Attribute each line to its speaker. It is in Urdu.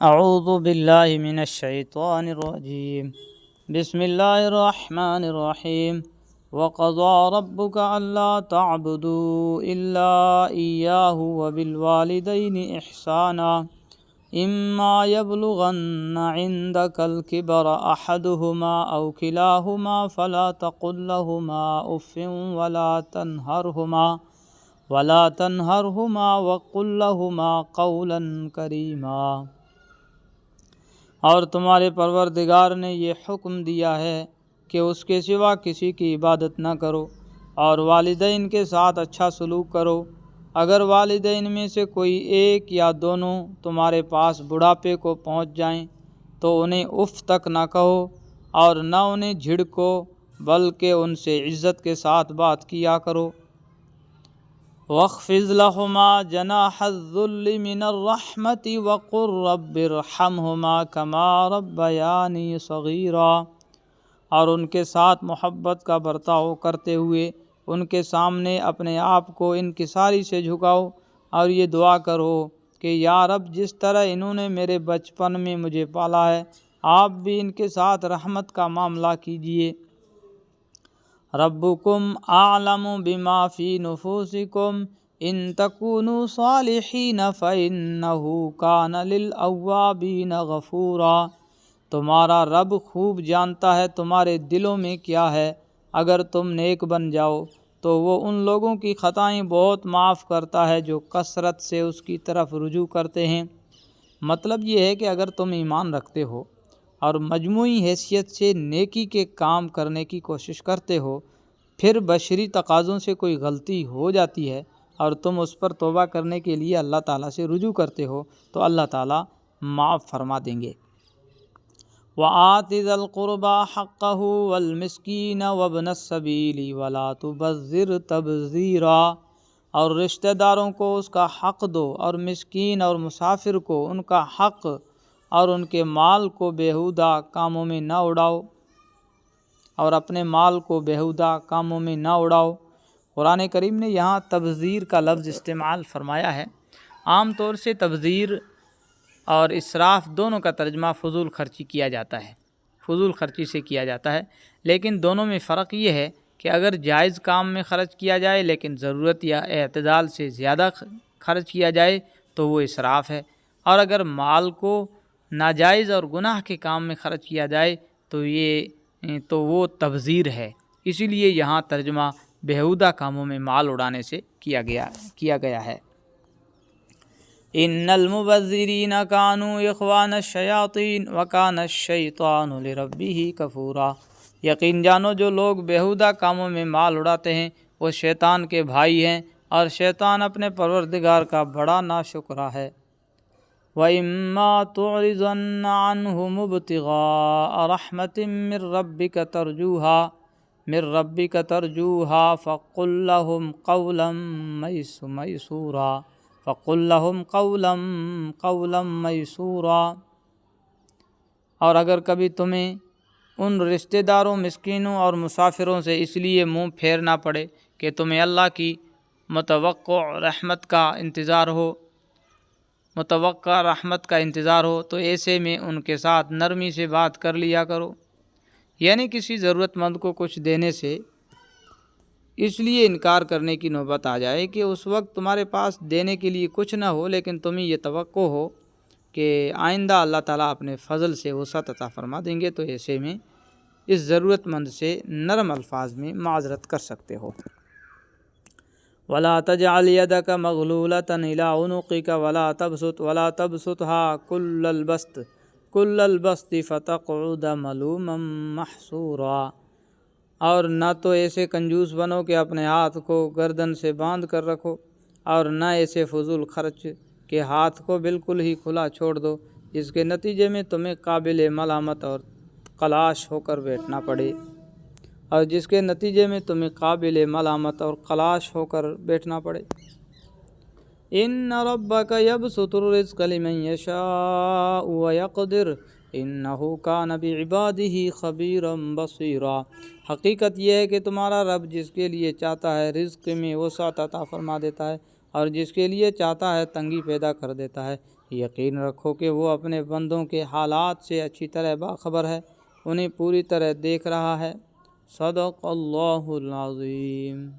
Speaker 1: اعوذ باللہ من الشیطان الرجیم بسم اللہ الرحمن الرحیم وقضى ربك ألا تعبدوا إلا إياه وبالوالدين إحسانا إما يبلغن عندك الكبر أحدهما أو كلاهما فلا تقل لهما أف ولا تنهرهما وقل لهما قولا كريما۔ اور تمہارے پروردگار نے یہ حکم دیا ہے کہ اس کے سوا کسی کی عبادت نہ کرو اور والدین کے ساتھ اچھا سلوک کرو۔ اگر والدین میں سے کوئی ایک یا دونوں تمہارے پاس بڑھاپے کو پہنچ جائیں تو انہیں اف تک نہ کہو اور نہ انہیں جھڑکو، بلکہ ان سے عزت کے ساتھ بات کیا کرو۔ وَاخْفِضْ لَهُمَا جَنَاحَ الذُّلِّ مِنَ الرَّحْمَةِ وَقُلْ رَبِّ ارْحَمْهُمَا كَمَا رَبَّيَانِي صَغِيرًا، اور ان کے ساتھ محبت کا برتاؤ کرتے ہوئے ان کے سامنے اپنے آپ کو انکساری سے جھکاؤ اور یہ دعا کرو کہ یا رب، جس طرح انہوں نے میرے بچپن میں مجھے پالا ہے، آپ بھی ان کے ساتھ رحمت کا معاملہ کیجیے۔ ربکم اعلم بما فی نفوسکم ان تکونوا صالحین فانہ کان للأوابین غفورا۔ تمہارا رب خوب جانتا ہے تمہارے دلوں میں کیا ہے، اگر تم نیک بن جاؤ تو وہ ان لوگوں کی خطائیں بہت معاف کرتا ہے جو کثرت سے اس کی طرف رجوع کرتے ہیں۔ مطلب یہ ہے کہ اگر تم ایمان رکھتے ہو اور مجموعی حیثیت سے نیکی کے کام کرنے کی کوشش کرتے ہو، پھر بشری تقاضوں سے کوئی غلطی ہو جاتی ہے اور تم اس پر توبہ کرنے کے لیے اللہ تعالیٰ سے رجوع کرتے ہو تو اللہ تعالیٰ معاف فرما دیں گے۔ وَآتِ ذَا الْقُرْبَى حَقَّهُ وَالْمِسْكِينَ وَابْنَ السَّبِيلِ وَلَا تُبَذِّرْ تَبْذِيرًا، اور رشتہ داروں کو اس کا حق دو اور مسکین اور مسافر کو ان کا حق، اور ان کے مال کو بیہودہ کاموں میں نہ اڑاؤ، اور اپنے مال کو بیہودہ کاموں میں نہ اڑاؤ۔ قرآن کریم نے یہاں تبذیر کا لفظ استعمال فرمایا ہے۔ عام طور سے تبذیر اور اسراف دونوں کا ترجمہ فضول خرچی کیا جاتا ہے، فضول خرچی سے کیا جاتا ہے، لیکن دونوں میں فرق یہ ہے کہ اگر جائز کام میں خرچ کیا جائے لیکن ضرورت یا اعتدال سے زیادہ خرچ کیا جائے تو وہ اسراف ہے، اور اگر مال کو ناجائز اور گناہ کے کام میں خرچ کیا جائے تو وہ تبذیر ہے۔ اسی لیے یہاں ترجمہ بیہودہ کاموں میں مال اڑانے سے کیا گیا ہے۔ ان المبذرین کانوا اخوان الشیاطین وکان الشیطان لربہ کفورا۔ یقین جانو جو لوگ بیہودہ کاموں میں مال اڑاتے ہیں وہ شیطان کے بھائی ہیں، اور شیطان اپنے پروردگار کا بڑا ناشکرا ہے۔ وَإِمَّا تُعْرِضَنَّ عَنْهُمُ ابْتِغَاءَ رَحْمَةٍ مِّن رَّبِّكَ تَرْجُوهَا فَقُل لَّهُمْ قَوْلًا مَّيْسُورًا۔ اور اگر کبھی تمہیں ان رشتہ داروں، مسکینوں اور مسافروں سے اس لیے منہ پھیرنا پڑے کہ تمہیں اللہ کی متوقع رحمت کا انتظار ہو تو ایسے میں ان کے ساتھ نرمی سے بات کر لیا کرو۔ یعنی کسی ضرورت مند کو کچھ دینے سے اس لیے انکار کرنے کی نوبت آ جائے کہ اس وقت تمہارے پاس دینے کے لیے کچھ نہ ہو، لیکن تمہیں یہ توقع ہو کہ آئندہ اللہ تعالیٰ اپنے فضل سے وسعت عطا فرما دیں گے، تو ایسے میں اس ضرورت مند سے نرم الفاظ میں معذرت کر سکتے ہو۔ وَلَا تَجْعَلْ يَدَكَ مَغْلُولَةً إِلَىٰ عُنُقِكَ وَلَا تَبْسُطْهَا كُلَّ الْبَسْطِ فَتَقْعُدَ مَلُومًا مَّحْسُورًا۔ اور نہ تو ایسے کنجوس بنو کہ اپنے ہاتھ کو گردن سے باندھ کر رکھو، اور نہ ایسے فضول خرچ کہ ہاتھ کو بالکل ہی کھلا چھوڑ دو، جس کے نتیجے میں تمہیں قابل ملامت اور خلاش ہو کر بیٹھنا پڑے۔ ان ربک یبسط الرزق لمن یشاء ویقدر انہ کان بعبادہ خبیرا بصیرا۔ حقیقت یہ ہے کہ تمہارا رب جس کے لیے چاہتا ہے رزق میں وسعت عطا فرما دیتا ہے، اور جس کے لیے چاہتا ہے تنگی پیدا کر دیتا ہے۔ یقین رکھو کہ وہ اپنے بندوں کے حالات سے اچھی طرح باخبر ہے، انہیں پوری طرح دیکھ رہا ہے۔ صدق اللہ العظیم۔